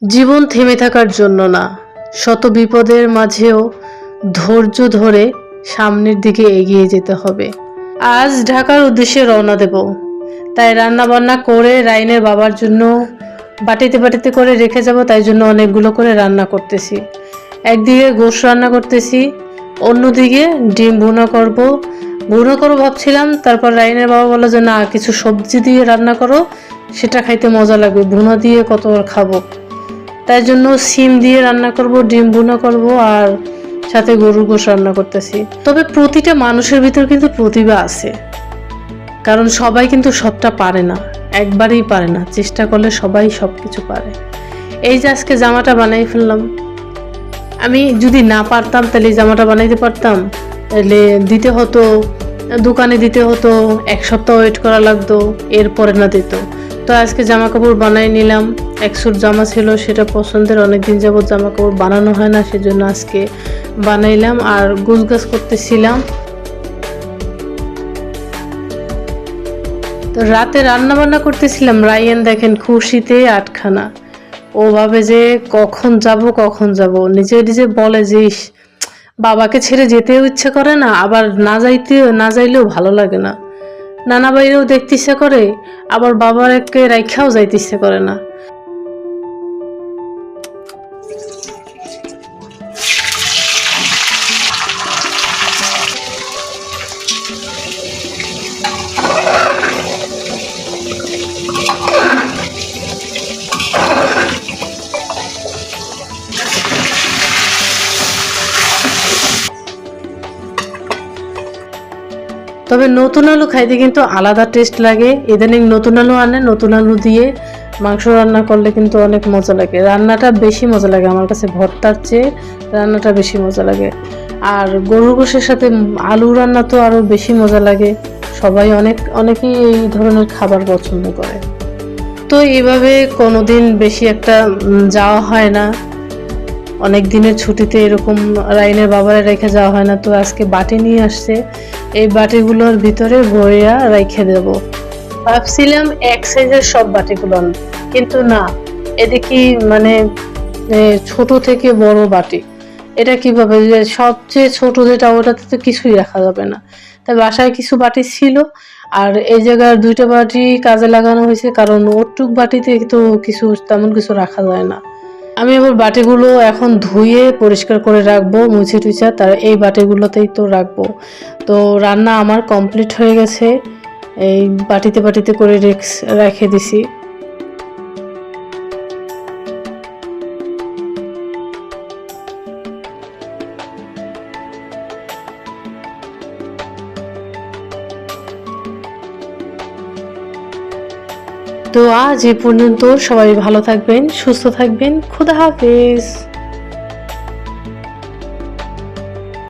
জীবন থেমে থাকার জন্য না, শত বিপদের মাঝেও ধৈর্য ধরে সামনের দিকে এগিয়ে যেতে হবে। আজ ঢাকার উদ্দেশ্যে রওনা দেব, তাই রান্না বান্না করে রাইনের বাবার জন্য বাটিতে বাটিতে করে রেখে যাব, তাই জন্য অনেকগুলো করে রান্না করতেছি। একদিকে গোশত রান্না করতেছি, অন্যদিকে ডিম ভুনা করব ভাবছিলাম। তারপর রাইনের বাবা বলল যে না, কিছু সবজি দিয়ে রান্না করো, সেটা খাইতে মজা লাগবে, ভুনা দিয়ে কত আর খাবো। তাই জন্য সিম দিয়ে রান্না করব, ডিম ভুনা করব, আর সাথে গরুর গোশত রান্না করতেছি। তবে প্রতিটা মানুষের ভিতর কিন্তু প্রতিভা আছে, কারণ সবাই কিন্তু সবটা পারে না, একবারেই পারে না। চেষ্টা করলে সবাই সবকিছু পারে। এই যে আজকে জামাটা বানাই ফেললাম, আমি যদি না পারতাম তাহলে জামাটা বানাইতে পারতাম, তাহলে দিতে হতো, দোকানে দিতে হতো, এক সপ্তাহ ওয়েট করা লাগতো, এরপরে না দিত। তো আজকে জামা কাপড় বানাই নিলাম। এক সুট জামা ছিল, সেটা পছন্দের, অনেকদিন যাবত জামা কাপড় বানানো হয় না, সেজন্য আজকে বানাইলাম। আর গুছগাছ করতেছিলাম। তো রাতে রান্না বান্না করতেছিলাম, রায়ান দেখেন খুশিতে আটখানা। ও ভাবে যে কখন যাব, নিজে নিজে বলে যে বাবাকে ছেড়ে যেতেও ইচ্ছে করে না, আবার না যাইলেও ভালো লাগে না। নানা বাইরেও দেখতে ইচ্ছে করে, আবার বাবাকে রাইখাও যাইতে ইচ্ছে করে না। তবে নতুন আলু খাইতে কিন্তু আলাদা টেস্ট লাগে। ইদানিং নতুন আলু আনে, নতুন আলু দিয়ে মাংস রান্না করলে কিন্তু অনেক মজা লাগে। রান্নাটা বেশি মজা লাগে আমার কাছে, ভর্তার চেয়ে রান্নাটা বেশি মজা লাগে। আর গরুর গোশের সাথে আলু রান্না তো আরও বেশি মজা লাগে। সবাই অনেকেই এই ধরনের খাবার পছন্দ করে। তো এইভাবে কোনোদিন বেশি একটা যাওয়া হয় না, অনেক দিনের ছুটিতে এরকম রাইনের বাবারে রেখে যাওয়া হয় না। তো আজকে বাটি নিয়ে আসছে, এই বাটিগুলোর ভিতরে ভরিয়া রেখে দেব। ভাবছিলাম এক সাইজের সব বাটিগুলো, কিন্তু না, এদিকে মানে ছোট থেকে বড় বাটি। এটা কিভাবে, যে সবচেয়ে ছোট যেটা, ওটাতে তো কিছুই রাখা যাবে না। তাই বাসায় কিছু বাটি ছিল, আর এই জায়গার দুইটা বাটি কাজে লাগানো হয়েছে, কারণ ওটুক বাটিতে তো তেমন কিছু রাখা যায় না। আমি আবার বাটিগুলো এখন ধুয়ে পরিষ্কার করে রাখবো, মুছে টুছে, তার এই বাটিগুলোতেই তো রাখবো। তো রান্না আমার কমপ্লিট হয়ে গেছে, এই বাটিতে বাটিতে করে রেখে দিছি। তো আজ এ পর্যন্ত, সবাই ভালো থাকবেন, সুস্থ থাকবেন, খোদা হাফেজ।